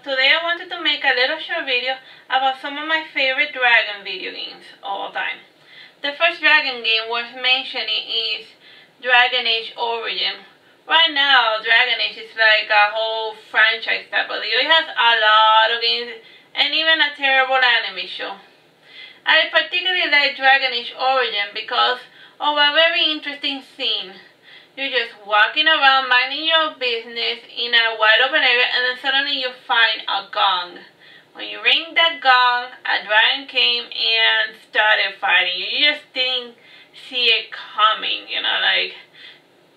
today I wanted to make a little short video about some of my favorite dragon video games of all time. The first dragon game worth mentioning is Dragon Age Origin. Right now, Dragon Age is like a whole franchise type of deal. It has a lot of games and even a terrible anime show. I particularly like Dragon Age Origin because of a very interesting scene. You're just walking around minding your business in a wide open area, and then suddenly you find a gong. When you ring that gong, a dragon came and started fighting you. You just didn't see it coming, you know, like,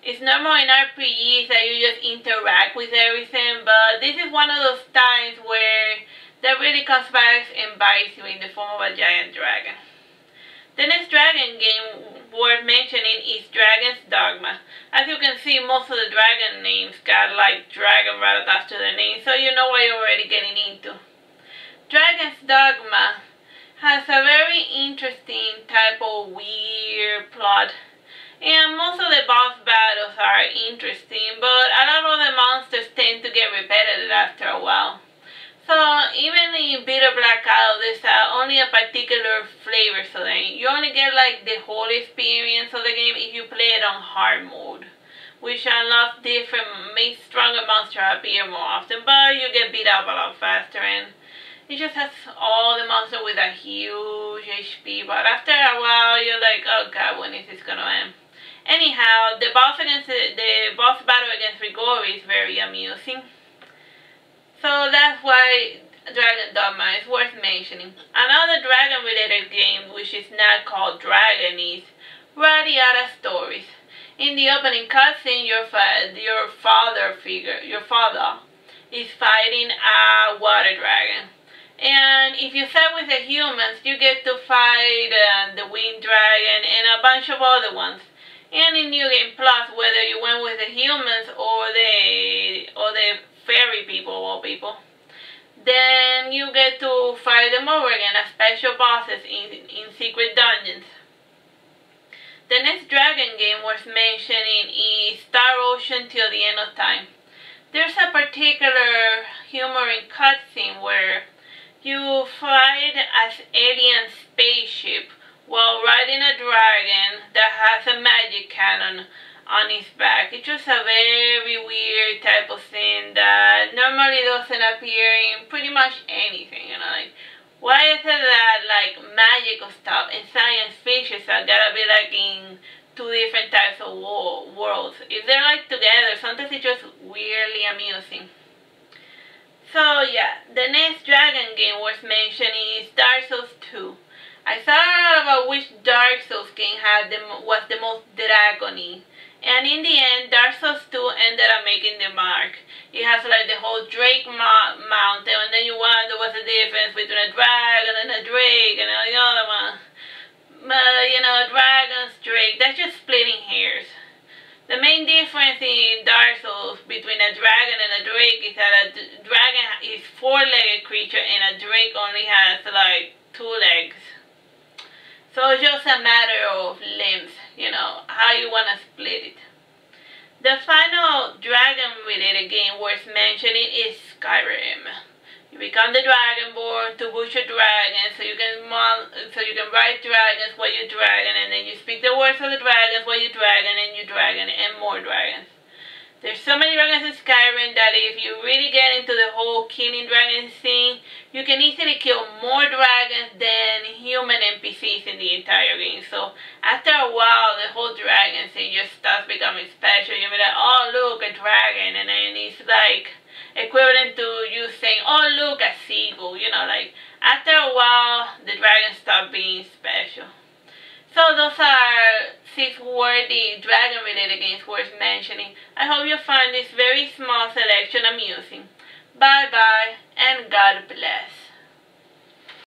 it's normal in RPGs that you just interact with everything, but this is one of those times where that really comes back and bites you in the form of a giant dragon. The next dragon game worth mentioning is Dragon's Dogma. As you can see, most of the dragon names got like dragon right after the name, so you know what you're already getting into. Dragon's Dogma has a very interesting type of weird plot, and most of the boss battles are interesting, but a lot of the monsters tend to get repetitive after a while. So even in Bitter Blackout, there's only a particular flavor to them. You only get like the whole experience of the game if you play it on hard mode, which unlocks makes stronger monsters appear more often, but you get beat up a lot faster, and it just has all the monsters with a huge HP, but after a while you're like, oh god, when is this gonna end? Anyhow, the boss battle against Rigori is very amusing. So that's why Dragon Dogma is worth mentioning. Another dragon-related game, which is not called Dragon, is Radiative Stories. In the opening cutscene, your father is fighting a water dragon. And if you side with the humans, you get to fight the wind dragon and a bunch of other ones. And in New Game Plus, whether you went with the humans or the fairy people or people, then you get to fight them over again as special bosses in secret dungeons. The next dragon game worth mentioning is Star Ocean Till the End of Time. There's a particular humoring cutscene where you fight as alien spaceship while riding a dragon that has a magic cannon on his back. It's just a very weird type of thing that normally doesn't appear in pretty much anything, you know, like, why is it that like magical stuff and science fiction stuff gotta be like in two different types of worlds? If they're like together, sometimes it's just weirdly amusing. So yeah, the next dragon game worth mentioning is Dark Souls 2. I thought about which Dark Souls game was the most dragon-y, and in the end, Dark Souls 2 ended up making the mark. It has like the whole Drake mountain, and then you wonder what's the difference between a dragon and a drake and the other one. But you know, dragons, drake, that's just splitting hairs. The main difference in Dark Souls between a dragon and a drake is that a dragon is four-legged creature and a drake only has like 2 legs. So it's just a matter of limbs, you know, how you want to split it. The final dragon-related game worth mentioning is Skyrim. You become the Dragonborn to butcher dragons, so you can ride dragons while you dragon, and then you speak the words of the dragons while you dragon, and more dragons. There's so many dragons in Skyrim that if you really get into the whole killing dragons thing, you can easily kill more dragons than human NPCs in the entire game. So after a while, the whole dragon thing just starts becoming special. You'll be like, oh look, a dragon, and then it's like equivalent to you saying, oh look, a seagull, you know, like after a while, the dragons start being special. So those are 6 worthy dragon-related games worth mentioning. I hope you find this very small selection amusing. Bye bye, and God bless.